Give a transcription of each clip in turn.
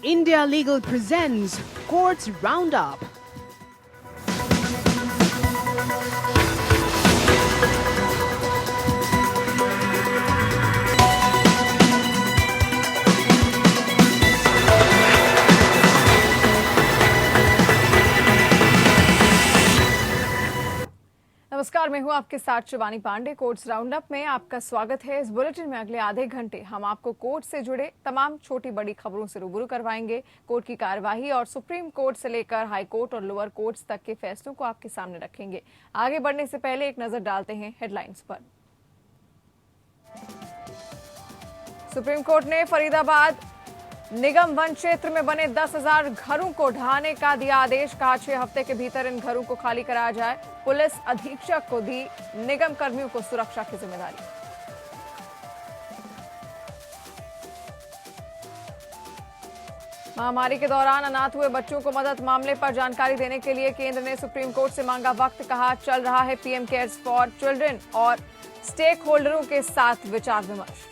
India Legal presents Courts Roundup. नमस्कार, मैं हूं आपके साथ शिवानी पांडे। कोर्ट्स राउंडअप में आपका स्वागत है। इस बुलेटिन में अगले आधे घंटे हम आपको कोर्ट से जुड़े तमाम छोटी बड़ी खबरों से रूबरू करवाएंगे। कोर्ट की कार्यवाही और सुप्रीम कोर्ट से लेकर हाई कोर्ट और लोअर कोर्ट्स तक के फैसलों को आपके सामने रखेंगे। आगे बढ़ने से पहले एक नजर डालते हैं हेडलाइंस पर। सुप्रीम कोर्ट ने फरीदाबाद निगम वन क्षेत्र में बने 10,000 घरों को ढहाने का दिया आदेश। कहा 6 हफ्ते के भीतर इन घरों को खाली कराया जाए। पुलिस अधीक्षक को दी निगम कर्मियों को सुरक्षा की जिम्मेदारी। महामारी के दौरान अनाथ हुए बच्चों को मदद मामले पर जानकारी देने के लिए केंद्र ने सुप्रीम कोर्ट से मांगा वक्त। कहा चल रहा है पीएम केयर्स फॉर चिल्ड्रन और स्टेक होल्डरों के साथ विचार विमर्श।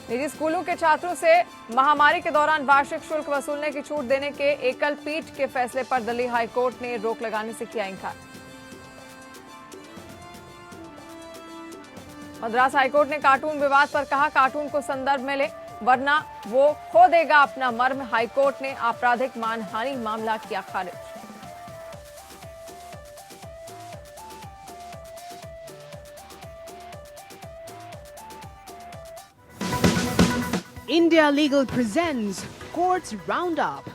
निजी स्कूलों के छात्रों से महामारी के दौरान वार्षिक शुल्क वसूलने की छूट देने के एकल पीठ के फैसले पर दिल्ली हाई कोर्ट ने रोक लगाने से किया इनकार। मद्रास हाईकोर्ट ने कार्टून विवाद पर कहा कार्टून को संदर्भ में ले वरना वो खो देगा अपना मर्म। हाईकोर्ट ने आपराधिक मानहानि मामला किया खारिज। India Legal presents Courts Roundup.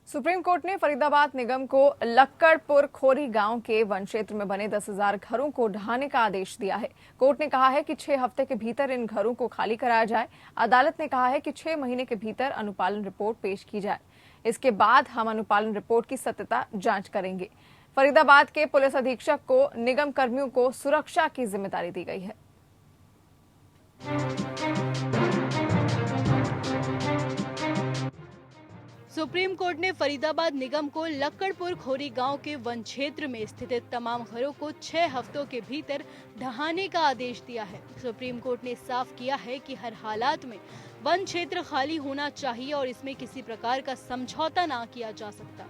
Supreme court ने फरीदाबाद निगम को लक्कड़पुर खोरी गांव के वन क्षेत्र में बने 10,000 घरों को ढहाने का आदेश दिया है। कोर्ट ने कहा है कि 6 हफ्ते के भीतर इन घरों को खाली कराया जाए। अदालत ने कहा है कि 6 महीने के भीतर अनुपालन रिपोर्ट पेश की जाए। इसके बाद हम अनुपालन रिपोर्ट की सत्यता जांच करेंगे। फरीदाबाद के पुलिस अधीक्षक को निगम कर्मियों को सुरक्षा की जिम्मेदारी दी गई है। सुप्रीम कोर्ट ने फरीदाबाद निगम को लक्कड़पुर खोरी गांव के वन क्षेत्र में स्थित तमाम घरों को 6 हफ्तों के भीतर ढहाने का आदेश दिया है। सुप्रीम कोर्ट ने साफ किया है कि हर हालात में वन क्षेत्र खाली होना चाहिए और इसमें किसी प्रकार का समझौता ना किया जा सकता।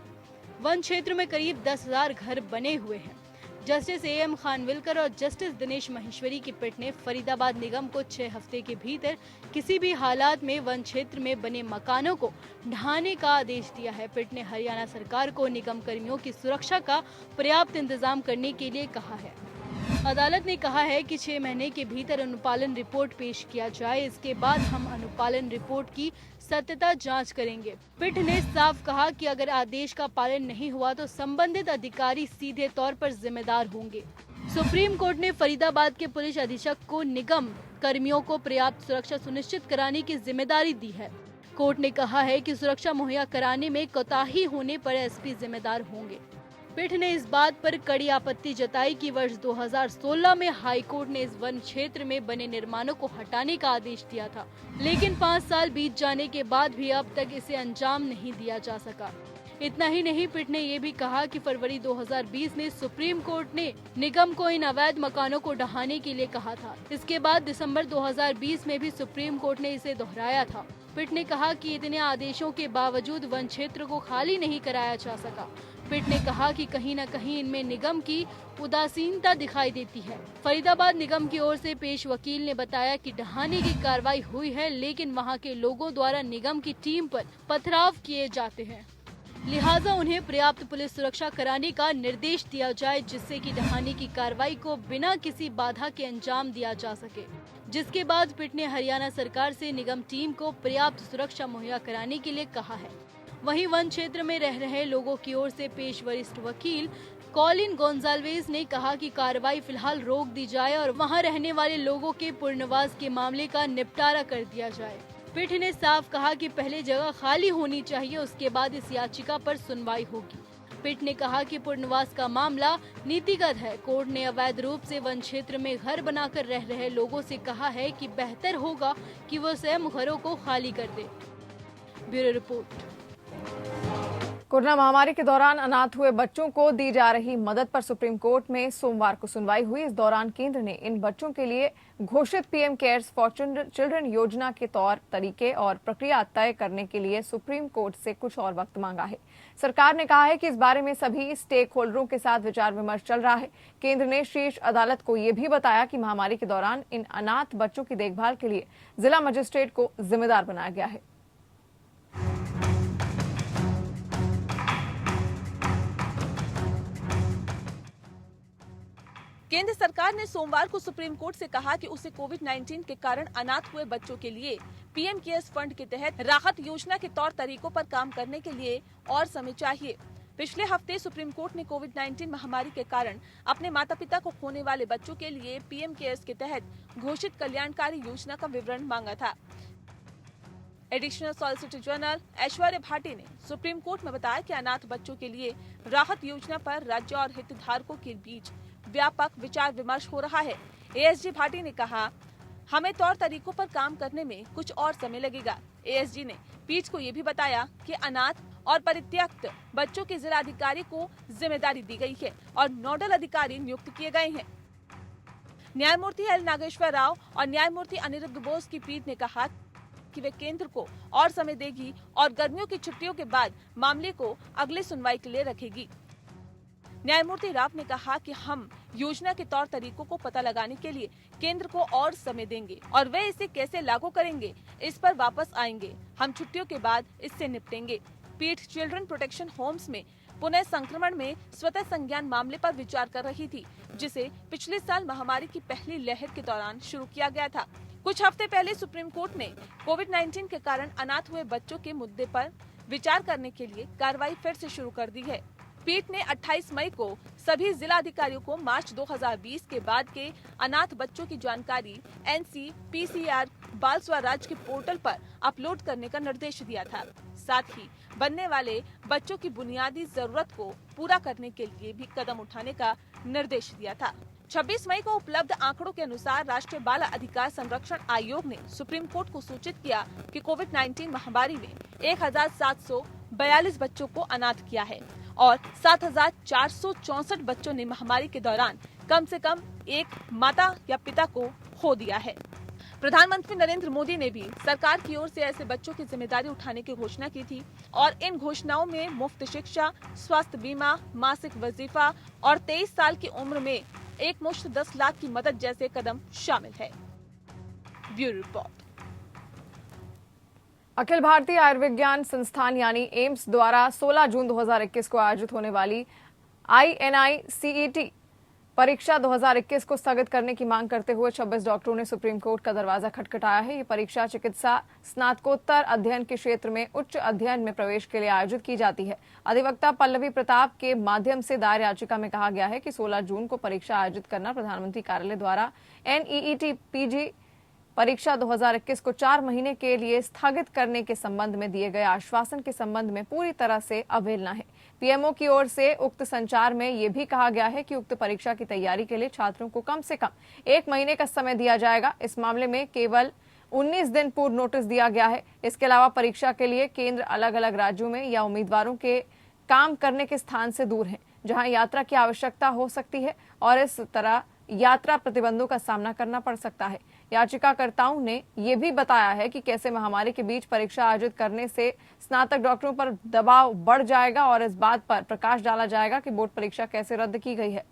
वन क्षेत्र में करीब 10,000 घर बने हुए हैं। जस्टिस AM खानविलकर और जस्टिस दिनेश महेश्वरी की पीठ ने फरीदाबाद निगम को 6 हफ्ते के भीतर किसी भी हालात में वन क्षेत्र में बने मकानों को ढहाने का आदेश दिया है। पीठ ने हरियाणा सरकार को निगम कर्मियों की सुरक्षा का पर्याप्त इंतजाम करने के लिए कहा है। अदालत ने कहा है कि 6 महीने के भीतर अनुपालन रिपोर्ट पेश किया जाए। इसके बाद हम अनुपालन रिपोर्ट की सत्यता जांच करेंगे। पीठ ने साफ कहा कि अगर आदेश का पालन नहीं हुआ तो संबंधित अधिकारी सीधे तौर पर जिम्मेदार होंगे। सुप्रीम कोर्ट ने फरीदाबाद के पुलिस अधीक्षक को निगम कर्मियों को पर्याप्त सुरक्षा सुनिश्चित कराने की जिम्मेदारी दी है। कोर्ट ने कहा है कि सुरक्षा मुहैया कराने में कोताही होने पर SP जिम्मेदार होंगे। पीठ ने इस बात पर कड़ी आपत्ति जताई कि वर्ष 2016 में हाई कोर्ट ने इस वन क्षेत्र में बने निर्माणों को हटाने का आदेश दिया था, लेकिन 5 साल बीत जाने के बाद भी अब तक इसे अंजाम नहीं दिया जा सका। इतना ही नहीं, पीठ ने ये भी कहा कि फरवरी 2020 में सुप्रीम कोर्ट ने निगम को इन अवैध मकानों को ढहाने के लिए कहा था। इसके बाद दिसंबर 2020 में भी सुप्रीम कोर्ट ने इसे दोहराया था। पीठ ने कहा कि इतने आदेशों के बावजूद वन क्षेत्र को खाली नहीं कराया जा सका। पीठ ने कहा कि कहीं न कहीं इनमें निगम की उदासीनता दिखाई देती है। फरीदाबाद निगम की ओर से पेश वकील ने बताया कि ढहाने की कार्रवाई हुई है, लेकिन वहां के लोगों द्वारा निगम की टीम पर पथराव किए जाते हैं, लिहाजा उन्हें पर्याप्त पुलिस सुरक्षा कराने का निर्देश दिया जाए, जिससे कि ढहाने की कार्रवाई को बिना किसी बाधा के अंजाम दिया जा सके। जिसके बाद पीठ ने हरियाणा सरकार से निगम टीम को पर्याप्त सुरक्षा मुहैया कराने के लिए कहा है। वहीं वन क्षेत्र में रह रहे लोगों की ओर से पेश वरिष्ठ वकील कॉलिन गोंजाल्वेज ने कहा कि कार्रवाई फिलहाल रोक दी जाए और वहां रहने वाले लोगों के पुनर्वास के मामले का निपटारा कर दिया जाए। पीठ ने साफ कहा कि पहले जगह खाली होनी चाहिए, उसके बाद इस याचिका पर सुनवाई होगी। पिट ने कहा कि पुनर्वास का मामला नीतिगत है। कोर्ट ने अवैध रूप से वन क्षेत्र में घर बनाकर रह रहे लोगों से कहा है कि बेहतर होगा कि वो स्वयं घरों को खाली कर दे। Bureau report. कोरोना महामारी के दौरान अनाथ हुए बच्चों को दी जा रही मदद पर सुप्रीम कोर्ट में सोमवार को सुनवाई हुई। इस दौरान केंद्र ने इन बच्चों के लिए घोषित पीएम केयर्स फॉर चिल्ड्रन योजना के तौर तरीके और प्रक्रिया तय करने के लिए सुप्रीम कोर्ट से कुछ और वक्त मांगा है। सरकार ने कहा है कि इस बारे में सभी स्टेक होल्डरों के साथ विचार विमर्श चल रहा है। केंद्र ने शीर्ष अदालत को यह भी बताया कि महामारी के दौरान इन अनाथ बच्चों की देखभाल के लिए जिला मजिस्ट्रेट को जिम्मेदार बनाया गया है। केंद्र सरकार ने सोमवार को सुप्रीम कोर्ट से कहा कि उसे कोविड-19 के कारण अनाथ हुए बच्चों के लिए पीएम केयर्स फंड के तहत राहत योजना के तौर तरीकों पर काम करने के लिए और समय चाहिए। पिछले हफ्ते सुप्रीम कोर्ट ने कोविड-19 महामारी के कारण अपने माता पिता को खोने वाले बच्चों के लिए पीएम केयर्स के तहत घोषित कल्याणकारी योजना का विवरण मांगा था। Additional solicitor general Aishwarya Bhati ने सुप्रीम कोर्ट में बताया कि अनाथ बच्चों के लिए राहत योजना पर राज्य और हितधारकों के बीच व्यापक विचार विमर्श हो रहा है। एएसजी भाटी ने कहा, हमें तौर तरीकों पर काम करने में कुछ और समय लगेगा। एएसजी ने पीठ को ये भी बताया कि अनाथ और परित्यक्त बच्चों के जिलाधिकारी को जिम्मेदारी दी गई है और नोडल अधिकारी नियुक्त किए गए हैं। न्यायमूर्ति एल नागेश्वर राव और न्यायमूर्ति अनिरुद्ध बोस की पीठ ने कहा कि वे केंद्र को और समय देगी और गर्मियों की छुट्टियों के बाद मामले को अगले सुनवाई के लिए रखेगी। न्यायमूर्ति राव ने कहा कि हम योजना के तौर तरीकों को पता लगाने के लिए केंद्र को और समय देंगे और वे इसे कैसे लागू करेंगे इस पर वापस आएंगे। हम छुट्टियों के बाद इससे निपटेंगे। पीठ चिल्ड्रन प्रोटेक्शन होम्स में पुनः संक्रमण में स्वतः संज्ञान मामले पर विचार कर रही थी, जिसे पिछले साल महामारी की पहली लहर के दौरान शुरू किया गया था। कुछ हफ्ते पहले सुप्रीम कोर्ट ने कोविड-19 के कारण अनाथ हुए बच्चों के मुद्दे पर विचार करने के लिए कार्रवाई फिर से शुरू कर दी है। पीठ ने 28 मई को सभी जिला अधिकारियों को मार्च 2020 के बाद के अनाथ बच्चों की जानकारी NCPCR बाल स्वराज के पोर्टल पर अपलोड करने का निर्देश दिया था। साथ ही बनने वाले बच्चों की बुनियादी जरूरत को पूरा करने के लिए भी कदम उठाने का निर्देश दिया था। 26 मई को उपलब्ध आंकड़ों के अनुसार राष्ट्रीय बाल अधिकार संरक्षण आयोग ने सुप्रीम कोर्ट को सूचित किया कि कोविड-19 महामारी में 1742 बच्चों को अनाथ किया है और 7464 बच्चों ने महामारी के दौरान कम से कम एक माता या पिता को खो दिया है। प्रधानमंत्री नरेंद्र मोदी ने भी सरकार की ओर से ऐसे बच्चों की जिम्मेदारी उठाने की घोषणा की थी और इन घोषणाओं में मुफ्त शिक्षा, स्वास्थ्य बीमा, मासिक वजीफा और 23 साल की उम्र में एक मुश्त 10 लाख की मदद जैसे कदम शामिल है। Bureau report. अखिल भारतीय आयुर्विज्ञान संस्थान यानी एम्स द्वारा 16 जून 2021 को आयोजित होने वाली INI-CET परीक्षा 2021 को स्थगित करने की मांग करते हुए 26 डॉक्टरों ने सुप्रीम कोर्ट का दरवाजा खटखटाया है। ये परीक्षा चिकित्सा स्नातकोत्तर अध्ययन के क्षेत्र में उच्च अध्ययन में प्रवेश के लिए आयोजित की जाती है। अधिवक्ता पल्लवी प्रताप के माध्यम से दायर याचिका में कहा गया है कि 16 जून को परीक्षा आयोजित करना प्रधानमंत्री कार्यालय द्वारा NEET PG परीक्षा 2021 को 4 महीने के लिए स्थगित करने के संबंध में दिए गए आश्वासन के संबंध में पूरी तरह से अवहेलना है। पीएमओ की ओर से उक्त संचार में यह भी कहा गया है कि उक्त परीक्षा की तैयारी के लिए छात्रों को कम से कम 1 महीने का समय दिया जाएगा। इस मामले में केवल 19 दिन पूर्व नोटिस दिया गया है। इसके अलावा परीक्षा के लिए केंद्र अलग अलग राज्यों में या उम्मीदवारों के काम करने के स्थान से दूर है, जहां यात्रा की आवश्यकता हो सकती है और इस तरह यात्रा प्रतिबंधों का सामना करना पड़ सकता है। याचिकाकर्ताओं ने यह भी बताया है कि कैसे महामारी के बीच परीक्षा आयोजित करने से स्नातक डॉक्टरों पर दबाव बढ़ जाएगा और इस बात पर प्रकाश डाला जाएगा कि बोर्ड परीक्षा कैसे रद्द की गई है।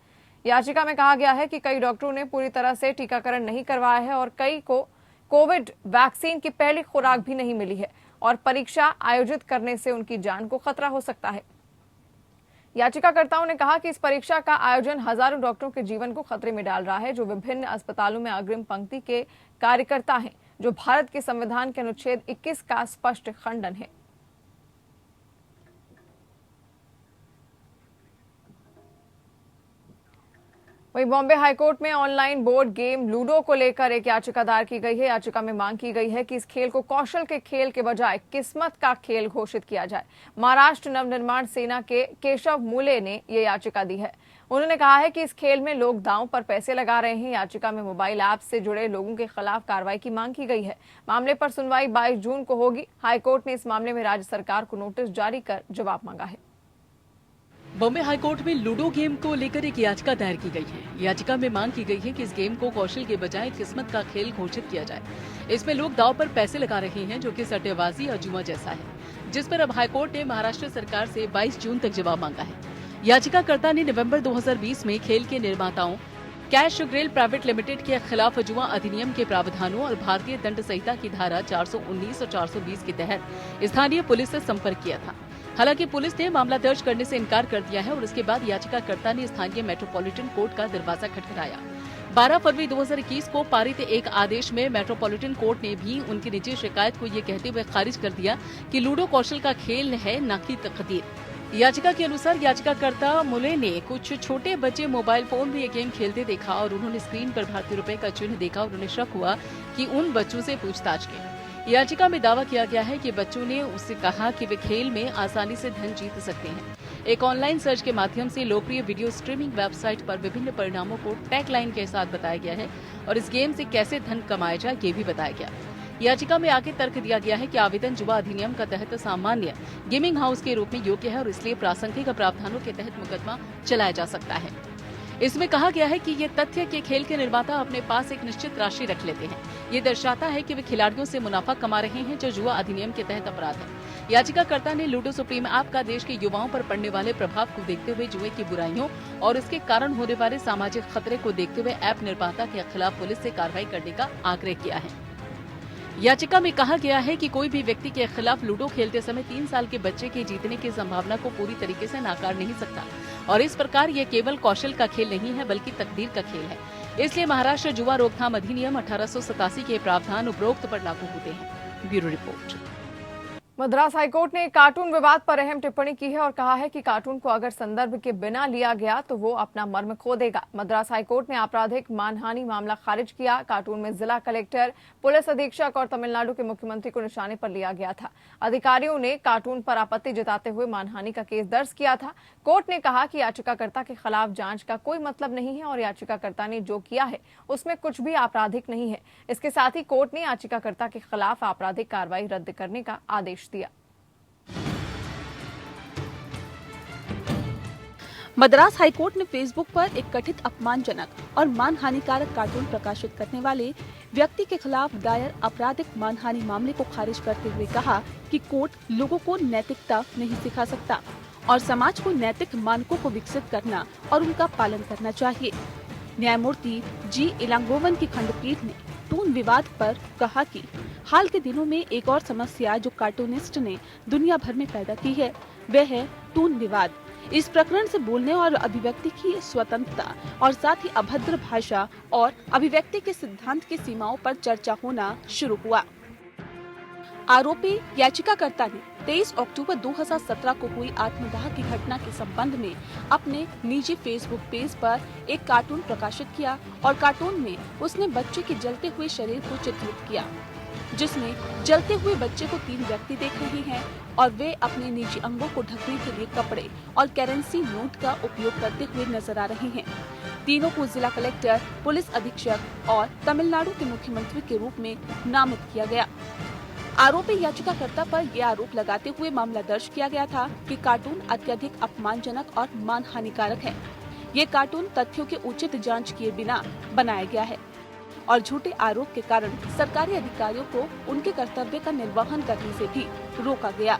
याचिका में कहा गया है कि कई डॉक्टरों ने पूरी तरह से टीकाकरण नहीं करवाया है और कई को कोविड वैक्सीन की पहली खुराक भी नहीं मिली है और परीक्षा आयोजित करने से उनकी जान को खतरा हो सकता है। याचिकाकर्ताओं ने कहा कि इस परीक्षा का आयोजन हजारों डॉक्टरों के जीवन को खतरे में डाल रहा है, जो विभिन्न अस्पतालों में अग्रिम पंक्ति के कार्यकर्ता हैं, जो भारत के संविधान के अनुच्छेद 21 का स्पष्ट खंडन है। वहीं बॉम्बे हाईकोर्ट में ऑनलाइन बोर्ड गेम लूडो को लेकर एक याचिका दायर की गई है। याचिका में मांग की गई है कि इस खेल को कौशल के खेल के बजाय किस्मत का खेल घोषित किया जाए। महाराष्ट्र नवनिर्माण सेना के केशव मूले ने ये याचिका दी है। उन्होंने कहा है कि इस खेल में लोग दांव पर पैसे लगा रहे हैं। याचिका में मोबाइल ऐप से जुड़े लोगों के खिलाफ कार्रवाई की मांग की गई है। मामले पर सुनवाई 22 जून को होगी। हाईकोर्ट ने इस मामले में राज्य सरकार को नोटिस जारी कर जवाब मांगा है। बॉम्बे हाईकोर्ट में लूडो गेम को लेकर एक याचिका दायर की गई है। याचिका में मांग की गई है कि इस गेम को कौशल के बजाय किस्मत का खेल घोषित किया जाए। इसमें लोग दांव पर पैसे लगा रहे हैं, जो कि सट्टेबाजी और जुआ जैसा है, जिस पर अब हाईकोर्ट ने महाराष्ट्र सरकार से 22 जून तक जवाब मांगा है। याचिकाकर्ता ने नवंबर 2020 में खेल के निर्माताओं कैश ग्रेल प्राइवेट लिमिटेड के खिलाफ जुआ अधिनियम के प्रावधानों और भारतीय दंड संहिता की धारा 419 और 420 के तहत स्थानीय पुलिस से संपर्क किया था। हालांकि पुलिस ने मामला दर्ज करने से इनकार कर दिया है और इसके बाद याचिकाकर्ता ने स्थानीय मेट्रोपॉलिटन कोर्ट का दरवाजा खटखटाया। 12 फरवरी 2021 को पारित एक आदेश में मेट्रोपॉलिटन कोर्ट ने भी उनकी निजी शिकायत को ये कहते हुए खारिज कर दिया कि लूडो कौशल का खेल है, न कि तकदीर। याचिका के अनुसार याचिकाकर्ता मुले ने कुछ छोटे बच्चे मोबाइल फोन में ये गेम खेलते देखा और उन्होंने स्क्रीन पर भारतीय रुपए का चिन्ह देखा और उन्हें शक हुआ कि उन बच्चों से पूछताछ की। याचिका में दावा किया गया है कि बच्चों ने उससे कहा कि वे खेल में आसानी से धन जीत सकते हैं। एक ऑनलाइन सर्च के माध्यम से लोकप्रिय वीडियो स्ट्रीमिंग वेबसाइट पर विभिन्न परिणामों को टैगलाइन के साथ बताया गया है और इस गेम से कैसे धन कमाया जाए ये भी बताया गया। याचिका में आगे तर्क दिया गया है कि आवेदन जुआ अधिनियम का तहत सामान्य गेमिंग हाउस के रूप में योग्य है और इसलिए प्रासंगिक प्रावधानों के तहत मुकदमा चलाया जा सकता है। इसमें कहा गया है कि ये तथ्य कि खेल के निर्माता अपने पास एक निश्चित राशि रख लेते हैं, ये दर्शाता है कि वे खिलाड़ियों से मुनाफा कमा रहे हैं, जो जुआ अधिनियम के तहत अपराध है। याचिकाकर्ता ने लूडो सुप्रीम ऐप का देश के युवाओं पर पड़ने वाले प्रभाव को देखते हुए जुए की बुराइयों और इसके कारण होने वाले सामाजिक खतरे को देखते हुए ऐप निर्माता के खिलाफ पुलिस से कार्रवाई करने का आग्रह किया है। याचिका में कहा गया है कि कोई भी व्यक्ति के खिलाफ लूडो खेलते समय 3 साल के बच्चे के जीतने की संभावना को पूरी तरीके से नाकार नहीं सकता और इस प्रकार ये केवल कौशल का खेल नहीं है बल्कि तकदीर का खेल है। इसलिए महाराष्ट्र जुआ रोकथाम अधिनियम 1887 के प्रावधान उपरोक्त पर लागू होते हैं। Bureau report. मद्रास हाईकोर्ट ने कार्टून विवाद पर अहम टिप्पणी की है और कहा है कि कार्टून को अगर संदर्भ के बिना लिया गया तो वो अपना मर्म खो देगा। मद्रास हाईकोर्ट ने आपराधिक मानहानि मामला खारिज किया। कार्टून में जिला कलेक्टर, पुलिस अधीक्षक और तमिलनाडु के मुख्यमंत्री को निशाने पर लिया गया था। अधिकारियों ने कार्टून पर आपत्ति जताते हुए मानहानि का केस दर्ज किया था। कोर्ट ने कहा कि याचिकाकर्ता के खिलाफ जांच का कोई मतलब नहीं है और याचिकाकर्ता ने जो किया है उसमें कुछ भी आपराधिक नहीं है। इसके साथ ही कोर्ट ने याचिकाकर्ता के खिलाफ आपराधिक कार्रवाई रद्द करने का आदेश दिया। मद्रास हाईकोर्ट ने फेसबुक पर एक कथित अपमानजनक और मानहानिकारक कार्टून प्रकाशित करने वाले व्यक्ति के खिलाफ दायर आपराधिक मानहानि मामले को खारिज करते हुए कहा कि कोर्ट लोगों को नैतिकता नहीं सिखा सकता और समाज को नैतिक मानकों को विकसित करना और उनका पालन करना चाहिए। न्यायमूर्ति जी इलांगोवन की खंडपीठ ने टून विवाद पर कहा कि हाल के दिनों में एक और समस्या जो कार्टूनिस्ट ने दुनिया भर में पैदा की है वह है टून विवाद। इस प्रकरण से बोलने और अभिव्यक्ति की स्वतंत्रता और साथ ही अभद्र भाषा और अभिव्यक्ति के सिद्धांत की सीमाओं पर चर्चा होना शुरू हुआ। आरोपी याचिकाकर्ता ने 23 अक्टूबर 2017 को हुई आत्मदाह की घटना के संबंध में अपने निजी फेसबुक पेज पर एक कार्टून प्रकाशित किया और कार्टून में उसने बच्चे के जलते हुए शरीर को चित्रित किया, जिसमें जलते हुए बच्चे को 3 व्यक्ति देख रहे हैं और वे अपने निजी अंगों को ढकने के लिए कपड़े और करेंसी नोट का उपयोग करते हुए नजर आ रहे हैं। तीनों को जिला कलेक्टर, पुलिस अधीक्षक और तमिलनाडु के मुख्यमंत्री के रूप में नामित किया गया। आरोपी याचिकाकर्ता पर यह आरोप लगाते हुए मामला दर्ज किया गया था कि कार्टून अत्यधिक अपमानजनक और मानहानिकारक है। ये कार्टून तथ्यों के उचित जांच किए बिना बनाया गया है और झूठे आरोप के कारण सरकारी अधिकारियों को उनके कर्तव्य का निर्वहन करने से भी रोका गया।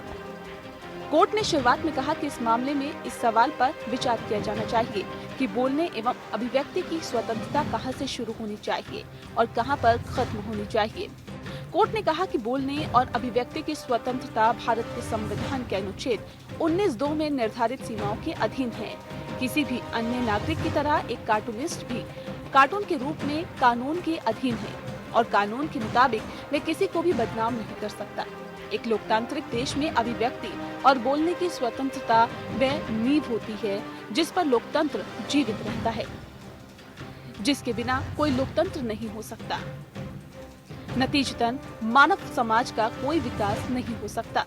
कोर्ट ने शुरुआत में कहा कि इस मामले में इस सवाल पर विचार किया जाना चाहिए कि बोलने एवं अभिव्यक्ति की स्वतंत्रता कहां से शुरू होनी चाहिए और कहां पर खत्म होनी चाहिए। कोर्ट ने कहा कि बोलने और अभिव्यक्ति की स्वतंत्रता भारत के संविधान के अनुच्छेद 19(2) में निर्धारित सीमाओं के अधीन है। किसी भी अन्य नागरिक की तरह एक कार्टूनिस्ट भी कार्टून के रूप में कानून के अधीन है और कानून के मुताबिक वे किसी को भी बदनाम नहीं कर सकता। एक लोकतांत्रिक देश में अभिव्यक्ति और बोलने की स्वतंत्रता वह नींव होती है जिस पर लोकतंत्र जीवित रहता है। जिसके बिना कोई लोकतंत्र नहीं हो सकता। नतीजतन मानव समाज का कोई विकास नहीं हो सकता।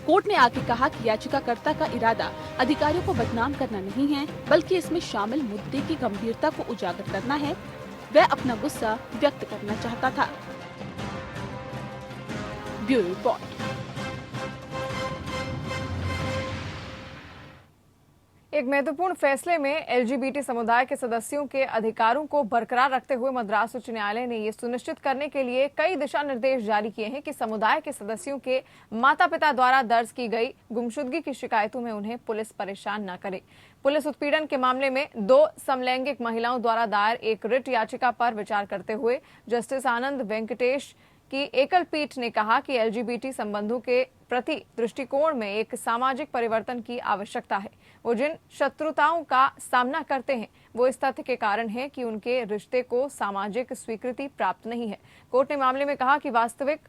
कोर्ट ने आगे कहा कि याचिकाकर्ता का इरादा अधिकारियों को बदनाम करना नहीं है, बल्कि इसमें शामिल मुद्दे की गंभीरता को उजागर करना है। वह अपना गुस्सा व्यक्त करना चाहता था। Bureau report. एक महत्वपूर्ण फैसले में एलजीबीटी समुदाय के सदस्यों के अधिकारों को बरकरार रखते हुए मद्रास उच्च न्यायालय ने ये सुनिश्चित करने के लिए कई दिशा निर्देश जारी किए हैं कि समुदाय के सदस्यों के माता पिता द्वारा दर्ज की गई गुमशुदगी की शिकायतों में उन्हें पुलिस परेशान न करे। पुलिस उत्पीड़न के मामले में 2 समलैंगिक महिलाओं द्वारा दायर एक रिट याचिका पर विचार करते हुए जस्टिस आनंद वेंकटेश की एकल पीठ ने कहा कि एलजीबीटी संबंधों के प्रति दृष्टिकोण में एक सामाजिक परिवर्तन की आवश्यकता है। वो जिन शत्रुताओं का सामना करते हैं वो इस तथ्य के कारण है कि उनके रिश्ते को सामाजिक स्वीकृति प्राप्त नहीं है। कोर्ट ने मामले में कहा कि वास्तविक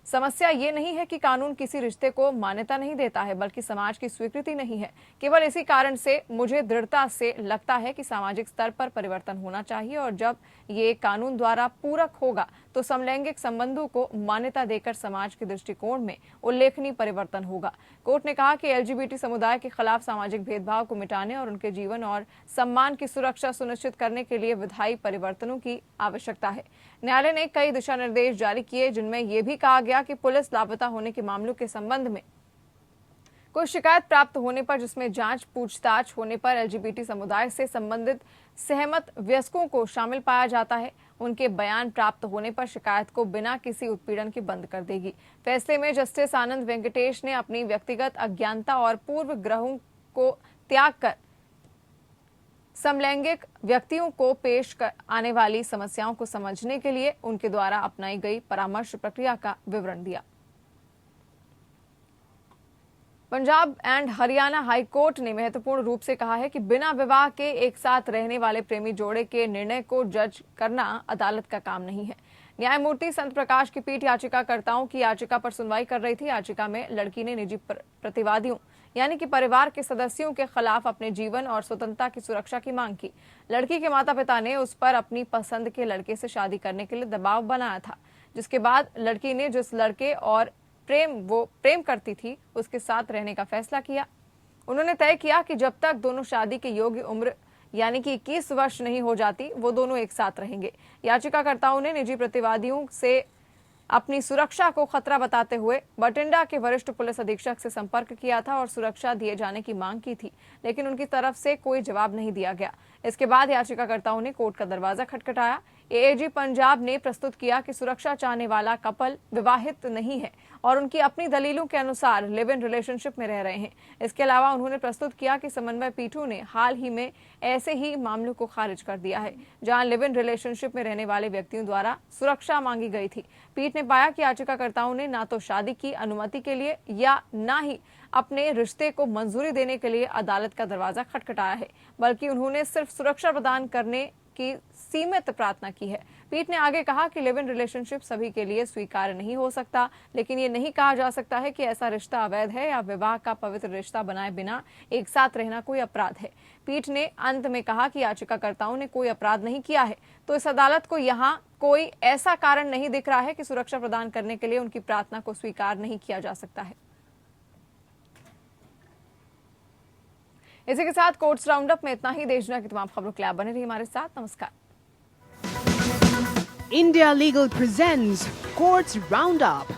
समस्या ये नहीं है कि कानून किसी रिश्ते को मान्यता नहीं देता है, बल्कि समाज की स्वीकृति नहीं है। केवल इसी कारण से मुझे दृढ़ता से लगता है कि सामाजिक स्तर पर परिवर्तन होना चाहिए और जब ये कानून द्वारा पूरक होगा तो समलैंगिक संबंधों को मान्यता देकर समाज के दृष्टिकोण में उल्लेखनीय परिवर्तन होगा। कोर्ट ने कहा कि एलजीबीटी समुदाय के खिलाफ सामाजिक भेदभाव को मिटाने और उनके जीवन और सम्मान की सुरक्षा सुनिश्चित करने के लिए विधायी परिवर्तनों की आवश्यकता है। न्यायालय ने कई दिशा निर्देश जारी किए, जिनमें यह भी कहा गया कि पुलिस लापता होने के मामलों के संबंध में कोई शिकायत प्राप्त होने पर जिसमें जांच पूछताछ होने पर एलजीबीटी समुदाय से संबंधित सहमत वयस्कों को शामिल पाया जाता है, उनके बयान प्राप्त होने पर शिकायत को बिना किसी उत्पीड़न के बंद कर देगी। फैसले में जस्टिस आनंद वेंकटेश ने अपनी व्यक्तिगत अज्ञानता और पूर्व ग्रहों को त्याग कर समलैंगिक व्यक्तियों को पेश आने वाली समस्याओं को समझने के लिए उनके द्वारा अपनाई गई परामर्श प्रक्रिया का विवरण दिया। Punjab and Haryana high court ने महत्वपूर्ण रूप से कहा है कि बिना विवाह के एक साथ रहने वाले प्रेमी जोड़े के निर्णय को जज करना अदालत का काम नहीं है। न्यायमूर्ति संत प्रकाश की पीठ याचिकाकर्ताओं की याचिका पर सुनवाई कर रही थी। याचिका में लड़की ने निजी प्रतिवादियों यानी कि परिवार के सदस्यों के खिलाफ अपने जीवन और स्वतंत्रता की सुरक्षा की मांग की। लड़की के माता पिता ने उस पर अपनी पसंद के लड़के से शादी करने के लिए दबाव बनाया था, जिसके बाद लड़की ने जिस लड़के और प्रेम करती थी उसके साथ रहने का फैसला किया। उन्होंने तय किया कि जब तक दोनों शादी के योग्य उम्र यानी कि 21 वर्ष नहीं हो जाती वो दोनों एक साथ रहेंगे। याचिकाकर्ताओं ने निजी प्रतिवादियों से अपनी सुरक्षा को खतरा बताते हुए बठिंडा के वरिष्ठ पुलिस अधीक्षक से संपर्क किया था और सुरक्षा दिए जाने की मांग की थी, लेकिन उनकी तरफ से कोई जवाब नहीं दिया गया। इसके बाद याचिकाकर्ताओं ने कोर्ट का दरवाजा खटखटाया। एएजी पंजाब ने प्रस्तुत किया कि सुरक्षा चाहने वाला कपल विवाहित नहीं है और उनकी अपनी दलीलों के अनुसार लिव इन रिलेशनशिप में रह रहे हैं। इसके अलावा उन्होंने प्रस्तुत किया कि समन्वय पीठों ने हाल ही में ऐसे ही मामलों को खारिज कर दिया है जहां लिव इन रिलेशनशिप में रहने वाले व्यक्तियों द्वारा सुरक्षा मांगी गई थी। पीठ ने पाया कि याचिकाकर्ताओं ने ना तो शादी की अनुमति के लिए या ना ही अपने रिश्ते को मंजूरी देने के लिए अदालत का दरवाजा खटखटाया है, बल्कि उन्होंने सिर्फ सुरक्षा प्रदान करने की सीमित प्रार्थना की है। पीठ ने आगे कहा कि लिव इन रिलेशनशिप सभी के लिए स्वीकार्य नहीं हो सकता, लेकिन ये नहीं कहा जा सकता है कि ऐसा रिश्ता अवैध है या विवाह का पवित्र रिश्ता बनाए बिना एक साथ रहना कोई अपराध है। पीठ ने अंत में कहा कि याचिकाकर्ताओं ने कोई अपराध नहीं किया है, तो इस अदालत को यहाँ कोई ऐसा कारण नहीं दिख रहा है कि सुरक्षा प्रदान करने के लिए उनकी प्रार्थना को स्वीकार नहीं किया जा सकता है। इसी के साथ कोर्ट्स राउंडअप में इतना ही। देश दुनिया की तमाम खबरों के लिए बने रहिए हमारे साथ। नमस्कार। India Legal presents Courts Roundup.